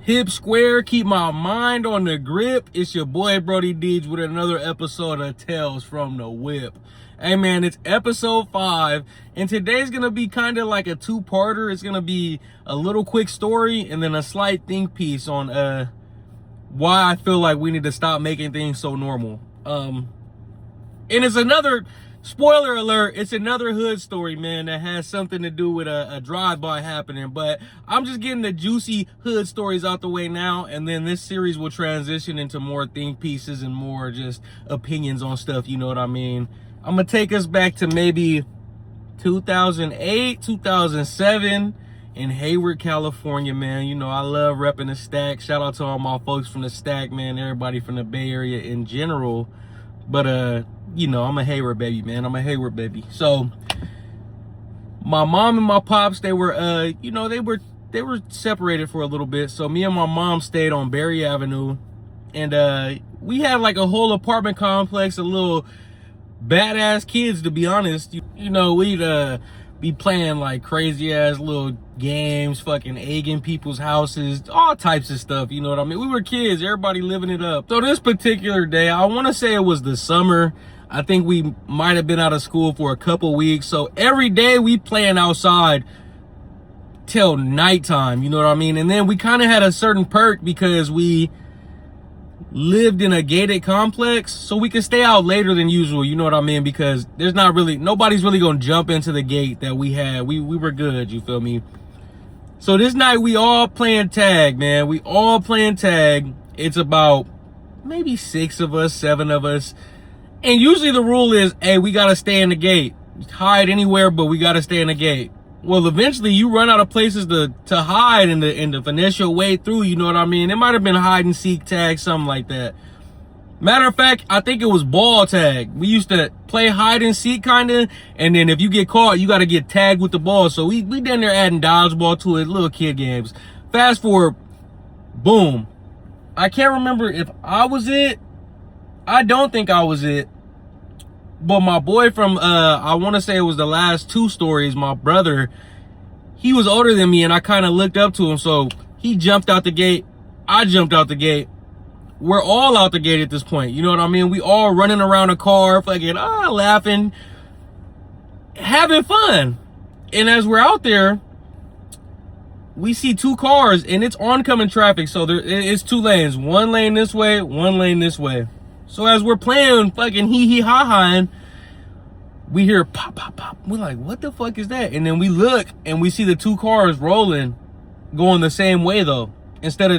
hip square, keep my mind on the grip. It's your boy Brody Deej with another episode of Tales from the Whip. Hey man, it's episode 5, and today's gonna be kind of like a two-parter. It's gonna be a little quick story and then a slight think piece on why I feel like we need to stop making things so normal. And it's another, spoiler alert, it's another hood story, man, that has something to do with a drive-by happening. But I'm just getting the juicy hood stories out the way now, and then this series will transition into more think pieces and more just opinions on stuff, you know what I mean? I'm gonna take us back to maybe 2008, 2007 in Hayward, California, man. You know, I love repping the Stack. Shout out to all my folks from the Stack, man, everybody from the Bay Area in general. But, you know, I'm a Hayward baby, man. I'm a Hayward baby. So, my mom and my pops, they were, you know, they were separated for a little bit. So, me and my mom stayed on Berry Avenue. And, we had like a whole apartment complex, a little badass kids, to be honest. You know, we'd be playing like crazy ass little games, fucking egging people's houses, all types of stuff, you know what I mean? We were kids, everybody living it up. So this particular day, I want to say it was the summer. I think we might have been out of school for a couple weeks. So every day we playing outside till nighttime, you know what I mean? And then we kind of had a certain perk because we lived in a gated complex, so we could stay out later than usual, you know what I mean? Because there's not really, nobody's really gonna jump into the gate that we had. We were good, you feel me? So this night we all playing tag, man. We all playing tag. It's about maybe 6 of us, 7 of us. And usually the rule is, hey, we gotta stay in the gate. Hide anywhere, but we gotta stay in the gate. Well, eventually you run out of places to hide in the finesse your way through, you know what I mean? It might have been hide and seek tag, something like that. Matter of fact, I think it was ball tag. We used to play hide and seek kind of, and then if you get caught, you got to get tagged with the ball. So we down there adding dodgeball to it, little kid games. Fast forward, boom. I can't remember if I was it. I don't think I was it. But my boy from, I want to say it was the last 2 stories, my brother, he was older than me and I kind of looked up to him. So he jumped out the gate. I jumped out the gate. We're all out the gate at this point. You know what I mean? We all running around a car, fucking, laughing, having fun. And as we're out there, we see 2 cars and it's oncoming traffic. So it's 2 lanes, 1 lane this way, 1 lane this way. So as we're playing fucking hee-hee-ha-haing, we hear pop, pop, pop. We're like, what the fuck is that? And then we look and we see the 2 cars rolling, going the same way though. Instead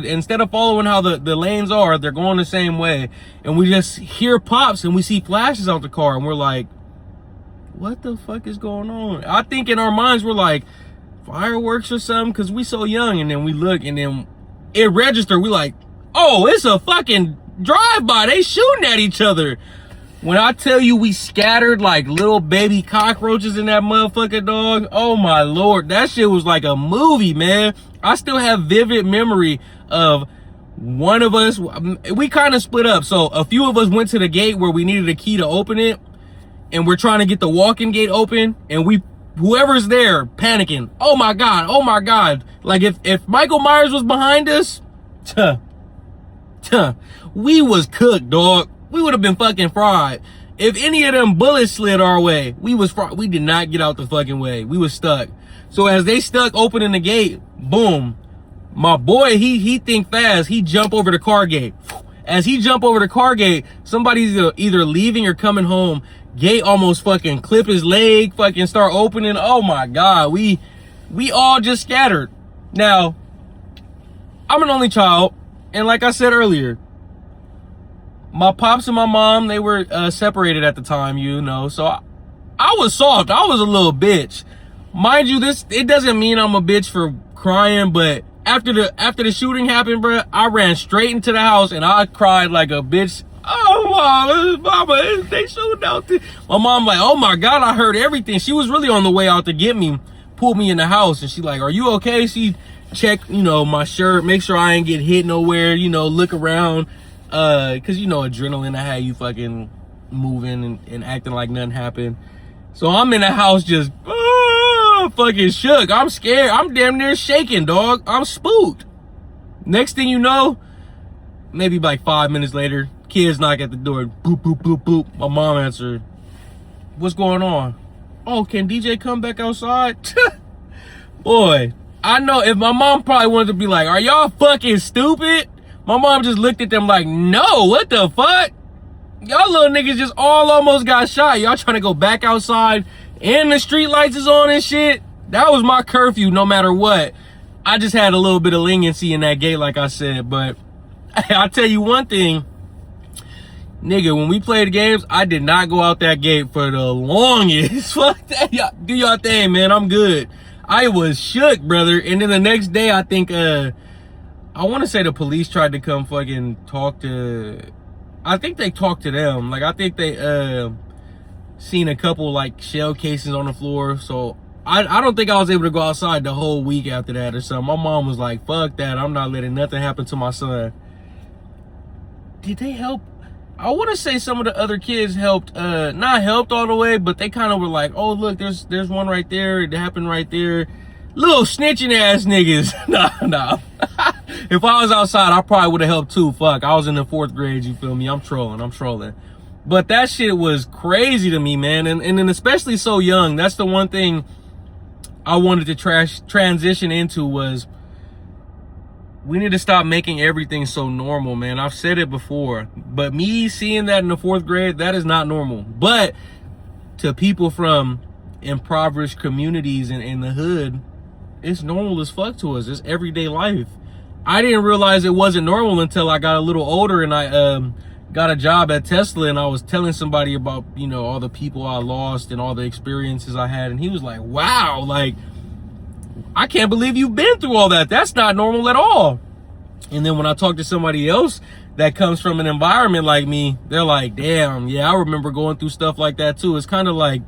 of following how the lanes are, they're going the same way. And we just hear pops and we see flashes out the car and we're like, what the fuck is going on? I think in our minds we're like, fireworks or something, because we so young. And then we look and then it registered. We like, oh, it's a fucking drive-by. They shooting at each other. When I tell you we scattered like little baby cockroaches in that motherfucking dog, oh my lord, that shit was like a movie, man. I still have vivid memory of one of us. We kind of split up. So a few of us went to the gate where we needed a key to open it, and we're trying to get the walk-in gate open, and whoever's there panicking, oh my god. Like if Michael Myers was behind us, we was cooked, dog. We would have been fucking fried. If any of them bullets slid our way, we was fried. We did not get out the fucking way. We was stuck. So as they stuck opening the gate, boom, my boy, he think fast. He jump over the car gate. As he jump over the car gate, somebody's either leaving or coming home. Gate almost fucking clip his leg, fucking start opening. Oh my God, we all just scattered. Now, I'm an only child. And like I said earlier, my pops and my mom, they were separated at the time, you know. So I was soft. I was a little bitch. Mind you, it doesn't mean I'm a bitch for crying, but after the shooting happened, bro, I ran straight into the house and I cried like a bitch. Oh, mama, they shooting out there. My mom like, oh my God, I heard everything. She was really on the way out to get me, pulled me in the house, and she like, are you okay? She check, you know, my shirt, make sure I ain't get hit nowhere, you know, look around, cause you know, adrenaline, I had you fucking moving and acting like nothing happened. So I'm in the house just fucking shook. I'm scared. I'm damn near shaking, dog. I'm spooked. Next thing you know, maybe like 5 minutes later, kids knock at the door. Boop, boop, boop, boop. My mom answered. What's going on? Oh, can DJ come back outside? Boy, I know if my mom probably wanted to be like, are y'all fucking stupid? My mom just looked at them like, no, what the fuck? Y'all little niggas just all almost got shot. Y'all trying to go back outside and the street lights is on and shit. That was my curfew no matter what. I just had a little bit of leniency in that gate, like I said. But I'll tell you one thing. Nigga, when we played games, I did not go out that gate for the longest. Fuck that. Do y'all thing, man. I'm good. I was shook, brother. And then the next day, I think, I want to say the police tried to come fucking talk to... I think they talked to them. Like, I think they seen a couple, like, shell casings on the floor. So, I don't think I was able to go outside the whole week after that or something. My mom was like, fuck that. I'm not letting nothing happen to my son. Did they help? I want to say some of the other kids helped. Not helped all the way, but they kind of were like, oh, look, there's one right there. It happened right there. Little snitching ass niggas. Nah. If I was outside, I probably would have helped too. Fuck, I was in the 4th grade, you feel me? I'm trolling. But that shit was crazy to me, man. And then especially so young, that's the one thing I wanted to transition into was we need to stop making everything so normal, man. I've said it before, but me seeing that in the 4th grade, that is not normal. But to people from impoverished communities in the hood, it's normal as fuck to us. It's everyday life. I didn't realize it wasn't normal until I got a little older and I got a job at Tesla, and I was telling somebody about, you know, all the people I lost and all the experiences I had, and he was like, wow, like, I can't believe you've been through all that. That's not normal at all. And then when I talk to somebody else that comes from an environment like me, they're like, damn, yeah, I remember going through stuff like that too. It's kind of like,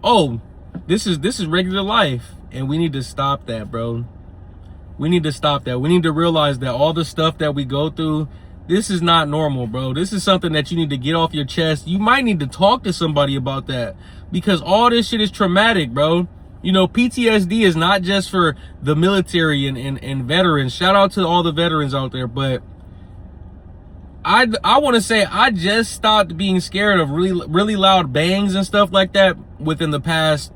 oh, this is regular life. And we need to stop that, bro. We need to stop that. We need to realize that all the stuff that we go through, this is not normal, bro. This is something that you need to get off your chest. You might need to talk to somebody about that, because all this shit is traumatic, bro. You know, PTSD is not just for the military and veterans. Shout out to all the veterans out there. But I want to say I just stopped being scared of really loud bangs and stuff like that within the past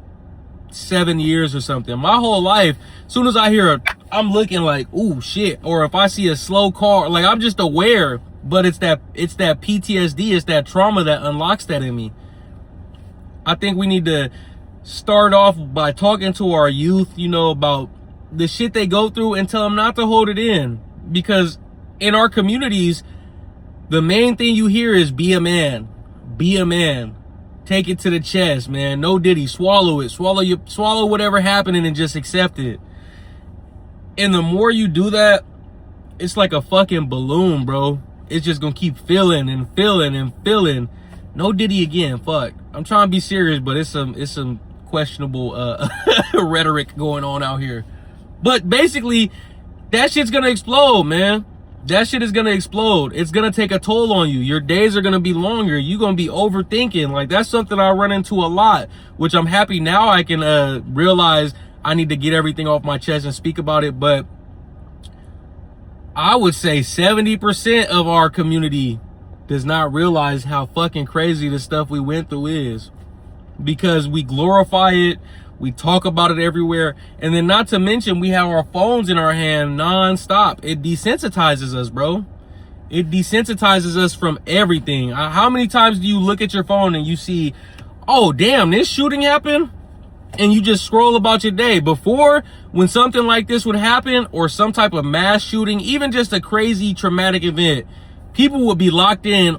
7 years or something. My whole life, as soon as I hear I'm looking like, ooh, shit. Or if I see a slow car, like, I'm just aware. But it's that PTSD, it's that trauma that unlocks that in me. I think we need to start off by talking to our youth, you know, about the shit they go through and tell them not to hold it in. Because in our communities, the main thing you hear is be a man. Be a man. Take it to the chest, man. No diddy. Swallow it. Swallow whatever happening and just accept it. And the more you do that, it's like a fucking balloon, bro. It's just gonna keep filling and filling and filling. No diddy again. Fuck. I'm trying to be serious, but it's some questionable rhetoric going on out here. But basically, that shit's gonna explode, man. That shit is gonna explode. It's gonna take a toll on you. Your days are gonna be longer. You're gonna be overthinking. Like, that's something I run into a lot, which I'm happy now I can realize I need to get everything off my chest and speak about it. But I would say 70% of our community does not realize how fucking crazy the stuff we went through is, because we glorify it. We talk about it everywhere. And then not to mention, we have our phones in our hand non-stop. It desensitizes us, bro. It desensitizes us from everything. How many times do you look at your phone and you see, oh, damn, this shooting happened? And you just scroll about your day. Before, when something like this would happen, or some type of mass shooting, even just a crazy traumatic event, people would be locked in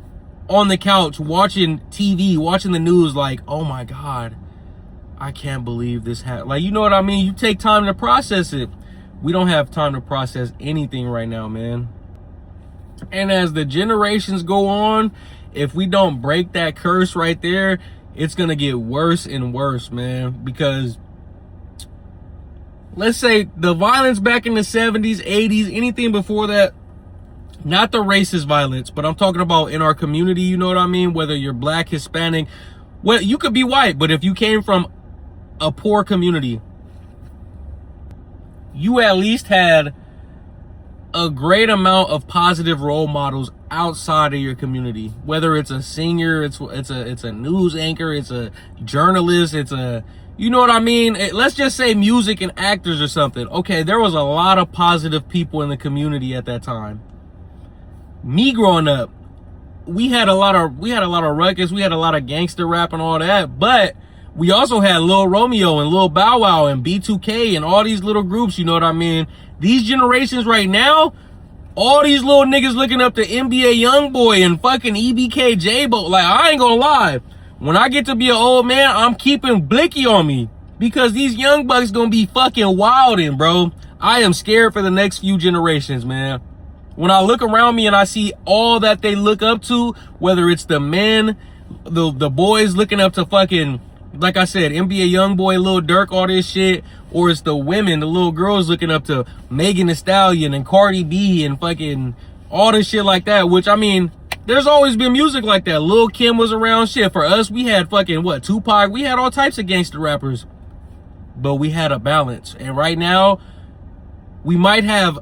on the couch watching TV, watching the news like, oh my God, I can't believe this happened. Like, you know what I mean? You take time to process it. We don't have time to process anything right now, man. And as the generations go on, if we don't break that curse right there, it's going to get worse and worse, man. Because let's say the violence back in the 70s, 80s, anything before that, not the racist violence, but I'm talking about in our community, you know what I mean? Whether you're black, Hispanic, well, you could be white, but if you came from a poor community, you at least had a great amount of positive role models outside of your community. Whether it's a singer, it's a news anchor, it's a journalist, it's a, you know what I mean? Let's just say music and actors or something. Okay, there was a lot of positive people in the community at that time. Me growing up, we had a lot of ruckus, we had a lot of gangster rap and all that, but we also had Lil Romeo and Lil Bow Wow and B2K and all these little groups, you know what I mean? These generations right now, all these little niggas looking up to NBA Youngboy and fucking EBK J-Bo. Like, I ain't gonna lie. When I get to be an old man, I'm keeping Blicky on me. Because these young bucks gonna be fucking wildin', bro. I am scared for the next few generations, man. When I look around me and I see all that they look up to, whether it's the men, the boys looking up to fucking, like I said, NBA Youngboy, Lil Durk, all this shit, or it's the women, the little girls looking up to Megan Thee Stallion and Cardi B and fucking all this shit like that, which, I mean, there's always been music like that. Lil Kim was around, shit. For us, we had fucking, what, Tupac? We had all types of gangster rappers. But we had a balance. And right now, we might have,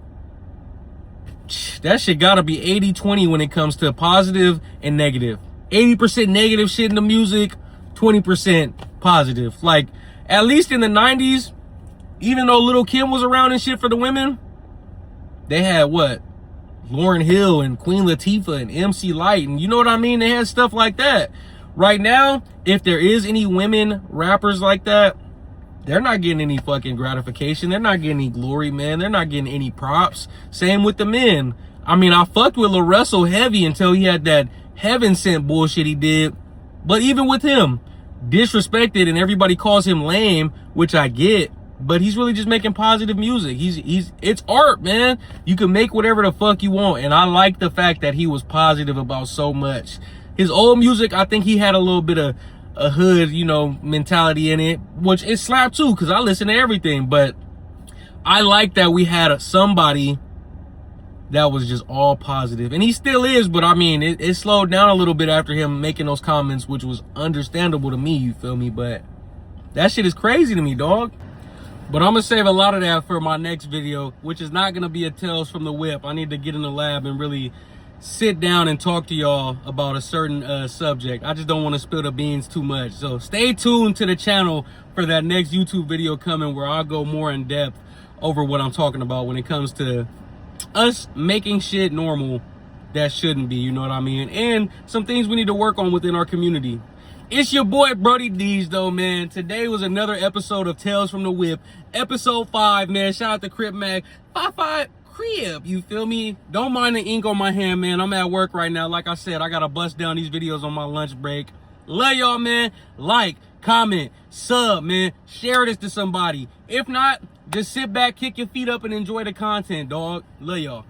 that shit gotta be 80-20 when it comes to positive and negative. 80% negative shit in the music, 20% positive. Like, at least in the 90s, even though Lil Kim was around and shit for the women, they had what? Lauryn Hill and Queen Latifah and MC Lyte, and you know what I mean? They had stuff like that. Right now, if there is any women rappers like that, they're not getting any fucking gratification. They're not getting any glory, man. They're not getting any props. Same with the men. I mean, I fucked with Lil Russell heavy until he had that heaven sent bullshit he did. But even with him, disrespected and everybody calls him lame, which I get, but he's really just making positive music. It's art, man. You can make whatever the fuck you want. And I like the fact that he was positive about so much. His old music, I think he had a little bit of a hood, you know, mentality in it, which it slapped too, because I listen to everything. But I like that we had somebody that was just all positive. And he still is, but I mean, it slowed down a little bit after him making those comments, which was understandable to me, you feel me? But that shit is crazy to me, dog. But I'm gonna save a lot of that for my next video, which is not gonna be a Tales from the Whip. I need to get in the lab and really sit down and talk to y'all about a certain subject. I just don't want to spill the beans too much. So stay tuned to the channel for that next YouTube video coming, where I'll go more in depth over what I'm talking about when it comes to us making shit normal that shouldn't be, you know what I mean? And some things we need to work on within our community. It's your boy Brody Deej though, man. Today was another episode of Tales from the Whip, episode 5, man. Shout out to Crip Mag 55 Crib, you feel me? Don't mind the ink on my hand, man. I'm at work right now. Like I said, I gotta bust down these videos on my lunch break. Love y'all, man. Like, comment, sub, man. Share this to somebody. If not, just sit back, kick your feet up, and enjoy the content, dog. Love y'all.